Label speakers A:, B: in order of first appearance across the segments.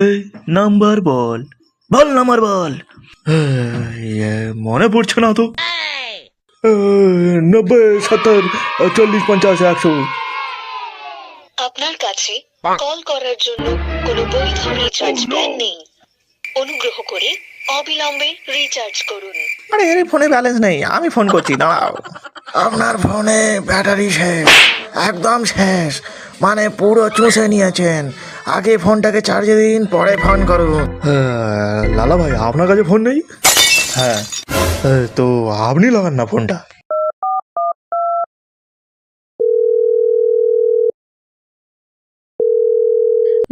A: এই নাম্বার বল, বল নাম্বার বল। মনে পড়ছে না তো। 90, 70, 40, 50, 100।
B: আপনার কাছে কল করার জন্য কোনো বৈধ রিচার্জ প্ল্যান নেই। অনুগ্রহ করে অবিলম্বে রিচার্জ করুন।
A: আরে এর ফোনে ব্যালেন্স নেই, আমি ফোন করছি, দাঁড়াও। আপনার ফোনে ব্যাটারি শেষ, একদম শেষ, মানে পুরো চুষে নিয়েছেন। আগে ফোনটাকে চার্জে দিন, পরে ফোন করুন। লালা ভাই, আপনার কাছে ফোন নেই? হ্যাঁ, তো আপনি লাগান না ফোনটা।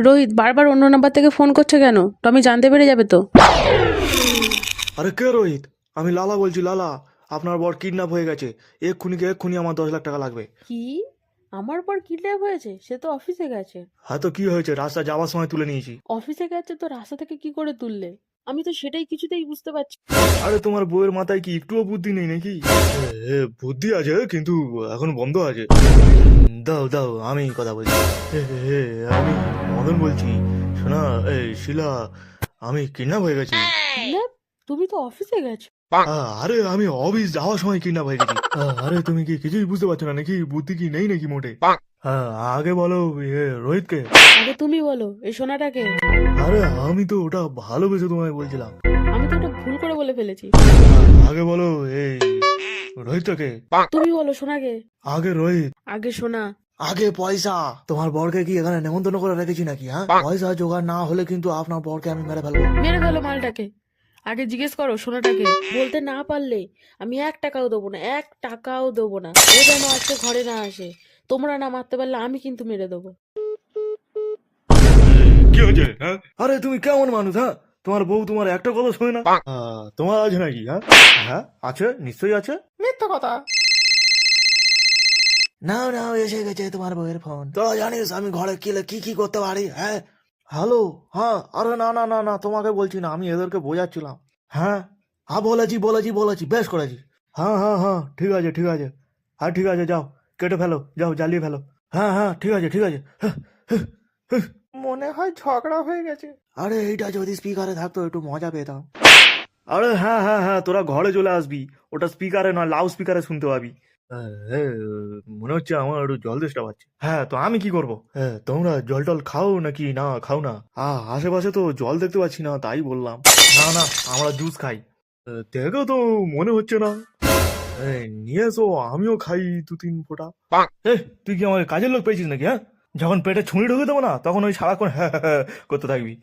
C: রোহিত বারবার অন্য নাম্বার থেকে ফোন করছে কেন? টমি জানতে পেরে যাবে তো।
A: আরে কে রোহিত? আমি লালা বলছি, লালা। আপনার বর কিডন্যাপ হয়ে গেছে, এক্ষুনি আমার 10 লাখ টাকা লাগবে।
C: কি? আমার পর কিডন্যাপ হয়েছে? সে তো অফিসে গেছে।
A: হ্যাঁ তো কি হয়েছে, রাস্তা যাওয়ার সময় তুলে নিয়েছি।
C: অফিসে গেছে তো রাস্তা থেকে কি করে তুললে? আমি তো সেটাই কিছুতেই বুঝতে পারছি।
A: আরে তোমার বউয়ের মাথায় কি একটুও বুদ্ধি নেই নাকি? বুদ্ধি আছে, কিন্তু এখন বন্ধ আছে। দাও দাও, আমি কথা বলছি। আমি মদন বলছি। শোনা, এই শিলা, আমি কিডন্যাপ হয়ে গেছি।
C: কিডন্যাপ? তুমি তো অফিসে গেছো।
A: আরে আমি অফিস যাওয়ার সময় কিডন্যাপ হয়ে গেছি। আরে তুমি কি কিছুই বুঝতে পারছো না নাকি? বুদ্ধি কি নেই নাকি মোটে? আগে বলো, রোহিতকে।
C: আগে তুমি বলো, এই সোনাটাকে।
A: আরে আমি তো ওটা ভালোবেসে তোমায় বলছিলাম।
C: আমি তো ওটা ভুল করে বলে ফেলেছি।
A: আগে বলো, এই রোহিতটাকে।
C: তুমি বলো সোনাকে।
A: আগে রোহিত।
C: আগে সোনা।
A: আগে পয়সা। তোমার বরকে কি এখানে নেমন্তন্ন করে রেখেছি নাকি? হ্যাঁ, পয়সা জোগাড় না হলে কিন্তু আপনার বরকে আমি মেরে ফেলবো।
C: মেরে ফেলো মালটাকে। আগে জিজ্ঞেস করো সোনাটাকে। বলতে না পারলে আমি 1 টাকাও দেবো না, 1 টাকাও দেবো না। ও যেন আজকে ঘরে না আসে। তোমরা না মারতে পারলে আমি কিন্তু মেরে দেবো।
A: কি হয়েছে? হ্যাঁ, আরে তুমি কেমন মানুষ? হ্যাঁ, তোমার বউ তোমার একটা কথা শোনে না? তোমার আছে নাকি? হ্যাঁ, হ্যাঁ আছে, নিশ্চয়ই আছে। মিথ্যা কথা। নাও নাও, এসে গেছে তোমার বউয়ের ফোন। তো জানিস আমি ঘরে কি কি করতে পারি? হ্যাঁ, হ্যালো। হ্যাঁ, আরে না না না না, তোমাকে বলছি না, আমি এদেরকে বোঝাচ্ছিলাম। হ্যাঁ, হ্যাঁ বলেছি বলেছি বলেছি, বেশ করেছি। হ্যাঁ হ্যাঁ হ্যাঁ, ঠিক আছে ঠিক আছে। হ্যাঁ ঠিক আছে, যাও কেটে ফেলো, যাও জ্বালিয়ে ফেলো। হ্যাঁ হ্যাঁ ঠিক আছে ঠিক আছে। মনে হয় ঝগড়া হয়ে গেছে। আরে এইটা যদি স্পিকারে থাকতো একটু মজা পেতাম। আরে হ্যাঁ হ্যাঁ হ্যাঁ, তোরা ঘরে চলে আসবি, ওটা স্পিকারে নয়, লাউড স্পিকারে শুনতে পাবি। মনে হচ্ছে আমার একটু জল তেষ্টা পাচ্ছে। হ্যাঁ, তো আমি কি করবো? হ্যাঁ, তোমরা জল টল খাও নাকি না খাও না? আশেপাশে তো জল দেখতে পাচ্ছি না, তাই বললাম। না না, আমরা জুস খাই। দেখো তো, মনে হচ্ছে না। নিয়ে এসো, আমিও খাই 2-3 ফোঁটা। তুই কি আমাকে কাজের লোক পেয়েছিস নাকি? হ্যাঁ, যখন পেটে ছুঁড়ি ঢুকে দেবো না, তখন ওই সারাক্ষণ হ্যাঁ হ্যাঁ হ্যাঁ করতে থাকবি।